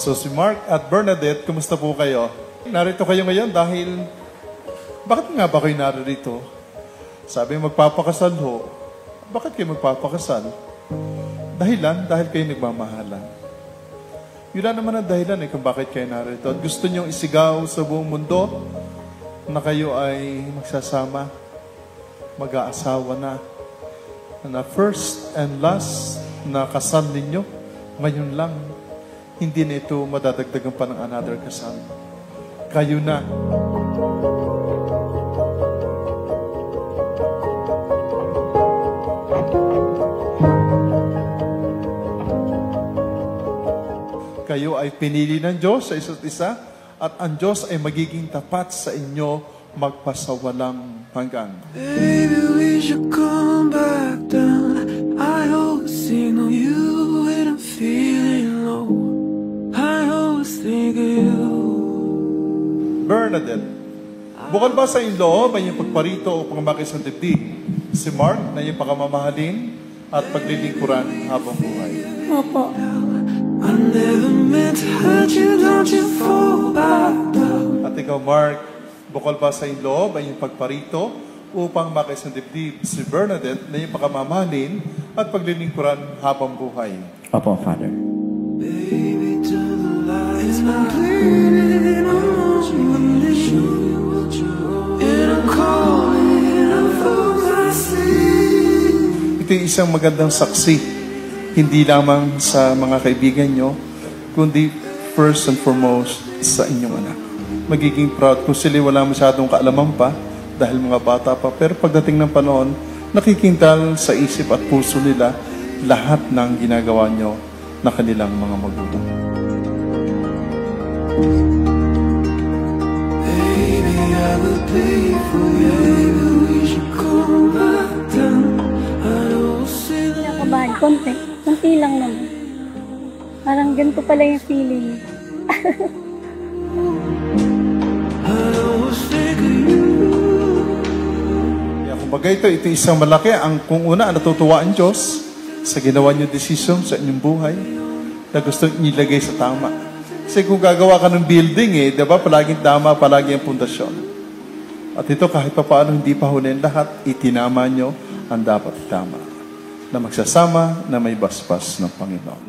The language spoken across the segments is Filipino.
So si Mark at Bernadette, kumusta po kayo? Narito kayo ngayon dahil, bakit nga ba kayo narito? Sabi magpapakasal ho. Bakit kayo magpapakasal? Dahil kayo nagmamahalan. Yun na naman ang dahilan kung bakit kayo narito. At gusto niyong isigaw sa buong mundo na kayo ay magsasama, mag-aasawa na first and last na kasal ninyo, ngayon lang. Hindi na ito madadagdagan pa ng another kasal. Kayo na. Kayo ay pinili ng Diyos sa isa't isa at ang Diyos ay magiging tapat sa inyo magpasawalang hanggan. Baby, we should come back down. I always signal you when I'm feeling low. I always think of you. Bernadette, bukod ba sa iyong loob ay iyong pagparito o pangamakis ng dibdib, si Mark na iyong pagmamahalin at paglilingkuran habang buhay? Opo. I never meant to hurt you, don't you fall back down. At ikaw, Mark, bukod ba sa iyong loob ay iyong pagparito upang makis ng dibdib, si Bernadette na iyong pagmamahalin at paglilingkuran habang buhay? Opo, Father. Baby, turn the lights on. I'm bleeding, I want you to show you what you're. And I'm calling, I'm falling asleep. Ito yung isang magandang saksi. Hindi lamang sa mga kaibigan nyo, kundi first and foremost sa inyong anak. Magiging proud kung sila wala masyadong kaalaman pa dahil mga bata pa. Pero pagdating ng panahon, nakikintal sa isip at puso nila lahat ng ginagawa nyo na kanilang mga magulang. Baby, I will pay for you. Baby, we should come back down. I don't see the Nakabahan, konti lang naman. Parang ganito pala yung feeling. Kaya kumbaga ito isang malaki. Kung una, natutuwa ang Diyos sa ginawa niyong desisyon sa inyong buhay na gusto niyo ilagay sa tama. Kasi kung gagawa ka ng building, diba, palaging tama, palagi ang pundasyon. At ito, kahit pa paano, hindi pa hunin lahat, itinama nyo ang dapat itama. Na magsasama na may basbas ng Panginoon.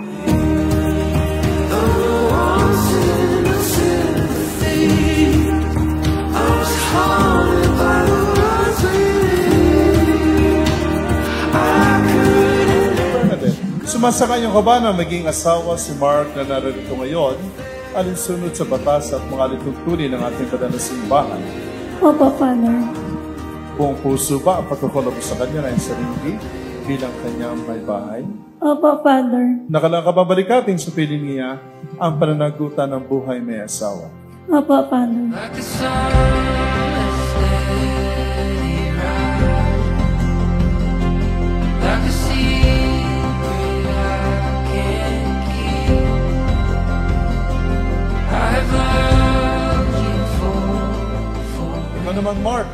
Sumasakay yung ka ba na maging asawa si Mark na narito ngayon, alinsunod sa batas at mga lituntunin ng ating banal na simbahan? Opo, Father. Buong puso ba ang pagkakulog sa kanya na yung sarili bilang kanyang may bahay? Opo, Father. Nakalangkababalikating sa piling niya ang pananagutan ng buhay may asawa. Opo, Father. like the sun that's steady rise, like a secret I can't keep. I've loved you for Ikaw naman, Mark,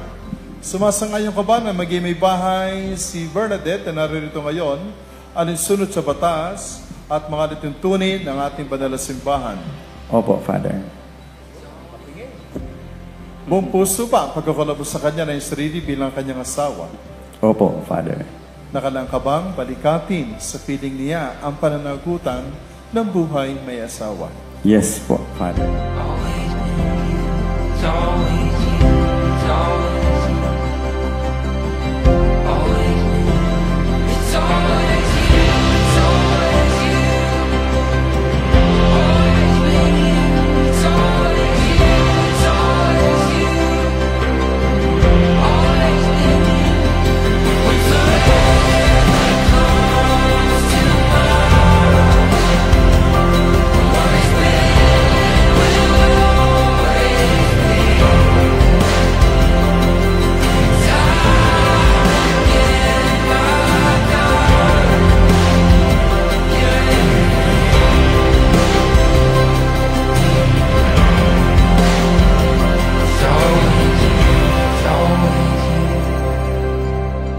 sumasangayon ka ba na maging may bahay si Bernadette na naririto ngayon, alinsunod sa batas at mga lituntunin ng ating banal na simbahan? Opo, Father. Buong puso ba ang pagkakulabos sa kanya na yung sarili bilang kanyang asawa? Opo, Father. Nakalang ka bang balikatin sa piling niya ang pananagutan ng buhay may asawa? Yes po, Father. always been you. It's always you. It's always you. Always been you. It's always you. It's always you. Always been you. It's always you. It's always you. Always been you. When forever comes tomorrow, what is been will always be.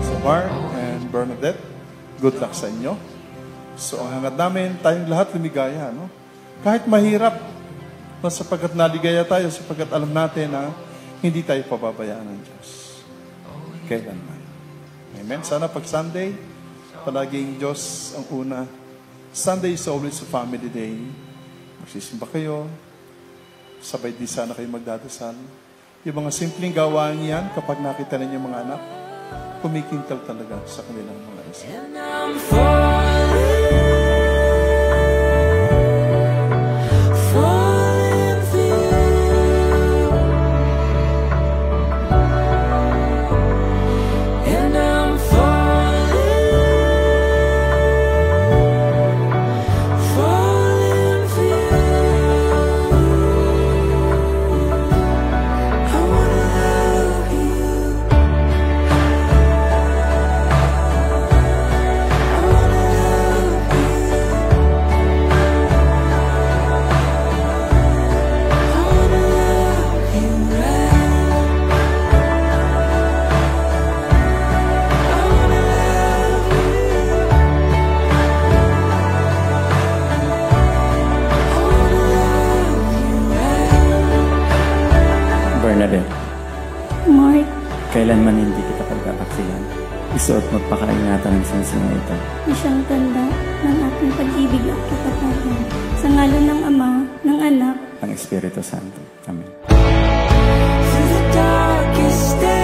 So Mark and Bernadette, good luck sa inyo. So ang hangad namin, tayong lahat lumigaya, no? Kahit mahirap, sapagkat naligaya tayo, sapagkat alam natin na hindi tayo pababayaan ng Diyos. Kailanman. Amen. Sana pag Sunday, palaging Diyos ang una. Sunday is always a family day. Magsisimba kayo. Sabay din sana kayo magdadasal. Yung mga simpleng gawain yan, kapag nakita ninyo mga anak, kumikintal talaga sa kanilang mga isa. And I'm falling for you. And I'm falling for you. I wanna love you. Bernadette, Mark, kailanman hindi kita pagkakaksilan. Isuot mo't pakaingatan ng sinsina ito. na siyang tanda ng ating pag-ibig at katapatan. Sa ngalan ng Ama, ng Anak, Ang Espiritu Santo. Amen. Through the darkest days.